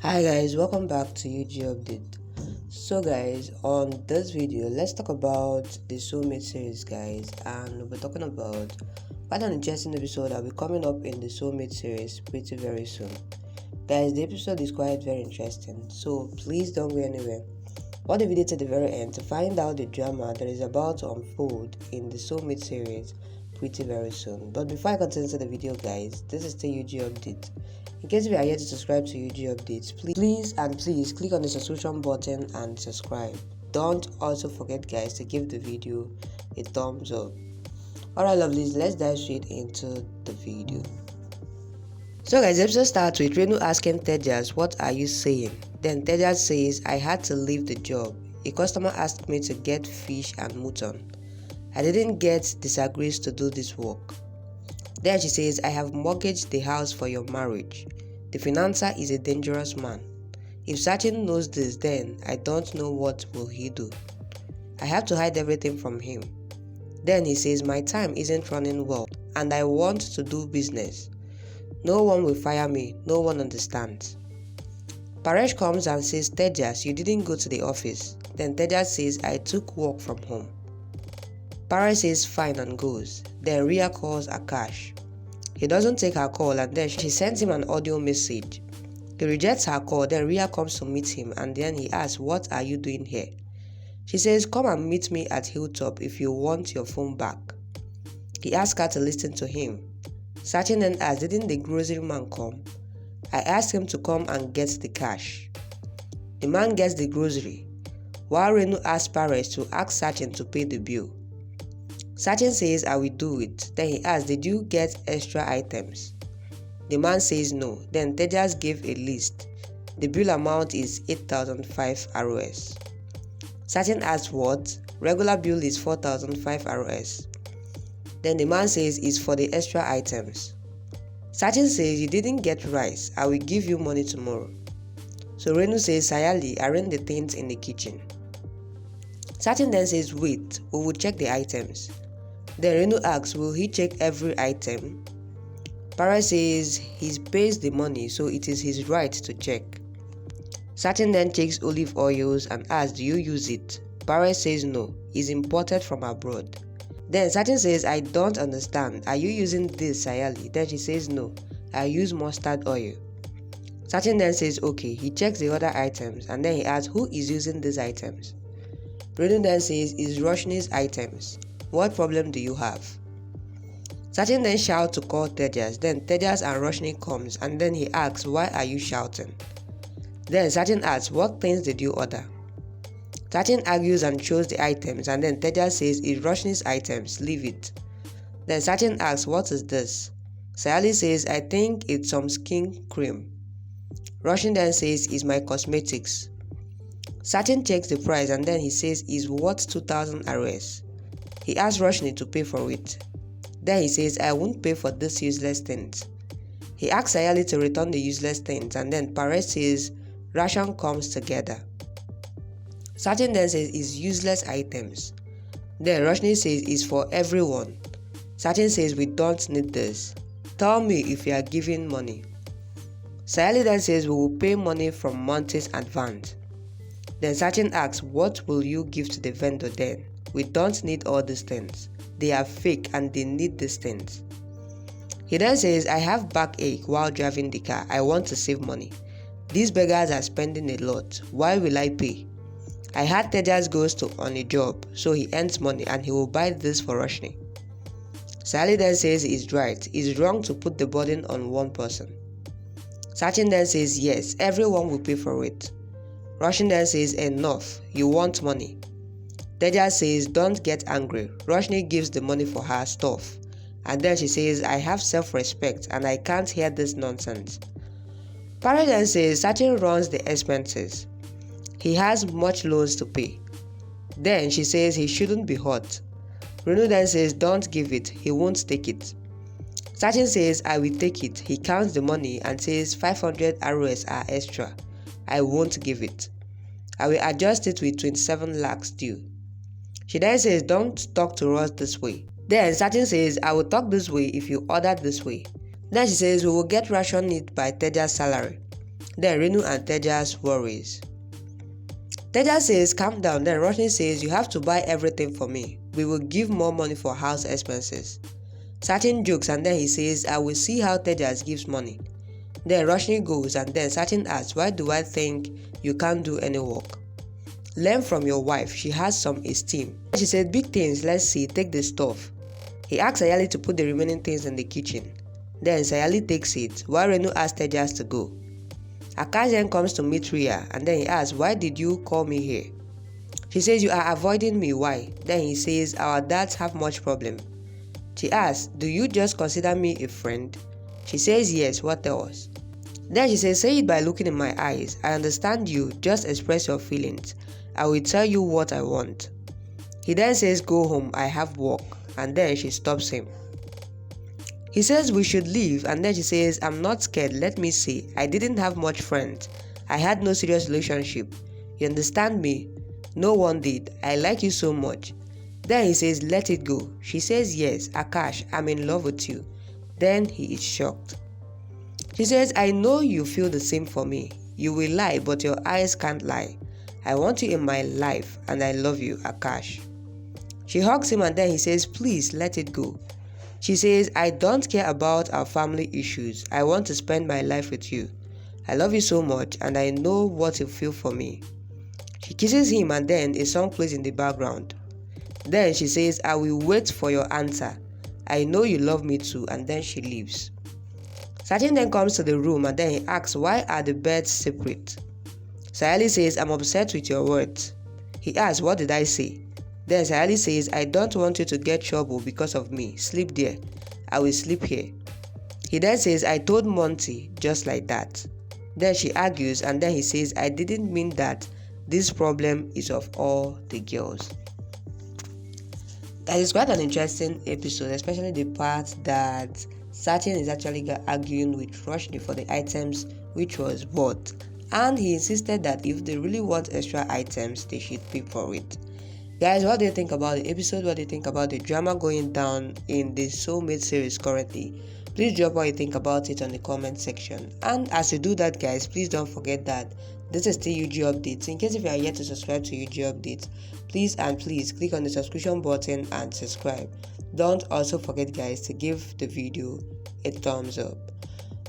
Hi guys, welcome back to UG Update. So guys, on this video, let's talk about the Soulmate series guys, and we're talking about quite an interesting episode that will be coming up in the Soulmate series pretty very soon. Guys, the episode is quite very interesting, so please don't go anywhere. Watch the video to the very end to find out the drama that is about to unfold in the Soulmate series pretty very soon. But before I continue to the video guys, this is the UG Update. In case you are yet to subscribe to UG Updates, please click on the subscription button and subscribe. Don't also forget guys to give the video a thumbs up. Alright lovelies, let's dive straight into the video. So guys, the episode starts with Renu asking Tejas, "What are you saying?" Then Tejas says, "I had to leave the job. A customer asked me to get fish and mutton. I didn't get disagrees to do this work." Then she says, "I have mortgaged the house for your marriage. The financer is a dangerous man. If Sachin knows this, then I don't know what will he do. I have to hide everything from him." Then he says, "My time isn't running well and I want to do business. No one will fire me, no one understands." Paresh comes and says, "Tejas, you didn't go to the office." Then Tejas says, "I took work from home." Paresh says fine and goes. Then Ria calls Akash. He doesn't take her call and then she sends him an audio message. He rejects her call, then Ria comes to meet him and then he asks, "What are you doing here?" She says, "Come and meet me at Hilltop if you want your phone back." He asks her to listen to him. Sachin then asks, "Didn't the grocery man come?" "I asked him to come and get the cash." The man gets the grocery, while Renu asks Paresh to ask Sachin to pay the bill. Sachin says, "I will do it." Then he asks, "Did you get extra items?" The man says no. Then Tejas gave a list. The bill amount is 8,005 ROS. Sachin asks what? Regular bill is 4,005 ROS. Then the man says it's for the extra items. Sachin says, "You didn't get rice. I will give you money tomorrow." So Renu says, "Sayali, arrange the things in the kitchen." Sachin then says, "Wait, we will check the items." Then Renu asks, "Will he check every item?" Paresh says he pays the money, so it is his right to check. Sachin then checks olive oils and asks, "Do you use it?" Paresh says no, it's imported from abroad. Then Sachin says, "I don't understand. Are you using this, Sayali?" Then she says no, "I use mustard oil." Sachin then says okay, he checks the other items and then he asks, "Who is using these items?" Renu then says, "It's Roshni's items. What problem do you have?" Sachin then shouts to call Tejas. Then Tejas and Roshni comes and then he asks, "Why are you shouting?" Then Sachin asks, "What things did you order?" Sachin argues and shows the items and then Tejas says, "It's Roshni's items, leave it." Then Sachin asks, "What is this?" Sayali says, "I think it's some skin cream." Roshni then says, "It's my cosmetics." Sachin checks the price and then he says it's worth 2,000 ROS. He asks Roshni to pay for it. Then he says, "I won't pay for these useless things." He asks Sayali to return the useless things and then Paresh says ration comes together. Sachin then says it's useless items. Then Roshni says it's for everyone. Sachin says, "We don't need this. Tell me if you are giving money." Sayali then says, "We will pay money from months in advance." Then Sachin asks, "What will you give to the vendor then? We don't need all these things. They are fake and they need these things." He then says, "I have backache while driving the car. I want to save money. These beggars are spending a lot. Why will I pay? I had Tejas goes on a job, so he earns money and he will buy this for Roshni." Sally then says he's right. It's wrong to put the burden on one person. Sachin then says yes, everyone will pay for it. Roshni then says, "Enough, you want money." Tejas says, "Don't get angry." Roshni gives the money for her stuff. And then she says, "I have self-respect and I can't hear this nonsense." Paresh then says Sachin runs the expenses. He has much loans to pay. Then she says he shouldn't be hurt. Renu then says, "Don't give it, he won't take it." Sachin says, "I will take it." He counts the money and says 500 ROS are extra. "I won't give it. I will adjust it with 27 lakhs due." She then says, "Don't talk to us this way." Then Sachin says, "I will talk this way if you order this way." Then she says, "We will get ration it by Teja's salary." Then Renu and Tejas worries. Tejas says, calm down. Then Roshni says, you have to buy everything for me. We will give more money for house expenses. Sachin jokes and then he says, I will see how Tejas gives money. Then Roshni goes and then Sachin asks, why do I think you can't do any work? Learn from your wife, she has some esteem. She said, big things, let's see, take the stuff. He asks Sayali to put the remaining things in the kitchen. Then Sayali takes it, while Renu asks Tejas to go. Akash then comes to meet Ria and then he asks, why did you call me here? She says, you are avoiding me, why? Then he says, our dads have much problem. She asks, do you just consider me a friend? She says, yes, what else? Then she says, say it by looking in my eyes. I understand you, just express your feelings. I will tell you what I want. He then says, go home, I have work. And then she stops him. He says we should leave and then she says, I'm not scared, let me see. I didn't have much friends. I had no serious relationship. You understand me? No one did. I like you so much. Then he says, let it go. She says, yes, Akash, I'm in love with you. Then he is shocked. She says, I know you feel the same for me. You will lie, but your eyes can't lie. I want you in my life and I love you, Akash. She hugs him and then he says, please let it go. She says, I don't care about our family issues. I want to spend my life with you. I love you so much and I know what you feel for me. She kisses him and then a song plays in the background. Then she says, I will wait for your answer. I know you love me too, and then she leaves. Sachin then comes to the room and then he asks, why are the beds separate? Sayali says, I'm upset with your words. He asks, what did I say? Then Sayali says, I don't want you to get trouble because of me. Sleep there. I will sleep here. He then says, I told Monty just like that. Then she argues and then he says, I didn't mean that. This problem is of all the girls. That is quite an interesting episode, especially the part that Sachin is actually arguing with Roshni for the items which was bought. And he insisted that if they really want extra items, they should pay for it. Guys, what do you think about the episode? What do you think about the drama going down in the Soulmates series currently? Please drop what you think about it on the comment section. And as you do that, guys, please don't forget that this is still UG Updates. In case if you are yet to subscribe to UG Updates, please click on the subscription button and subscribe. Don't also forget, guys, to give the video a thumbs up.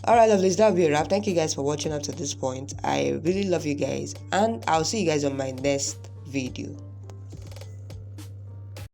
Alright, lovelies, that'll be a wrap. Thank you guys for watching up to this point. I really love you guys, and I'll see you guys on my next video.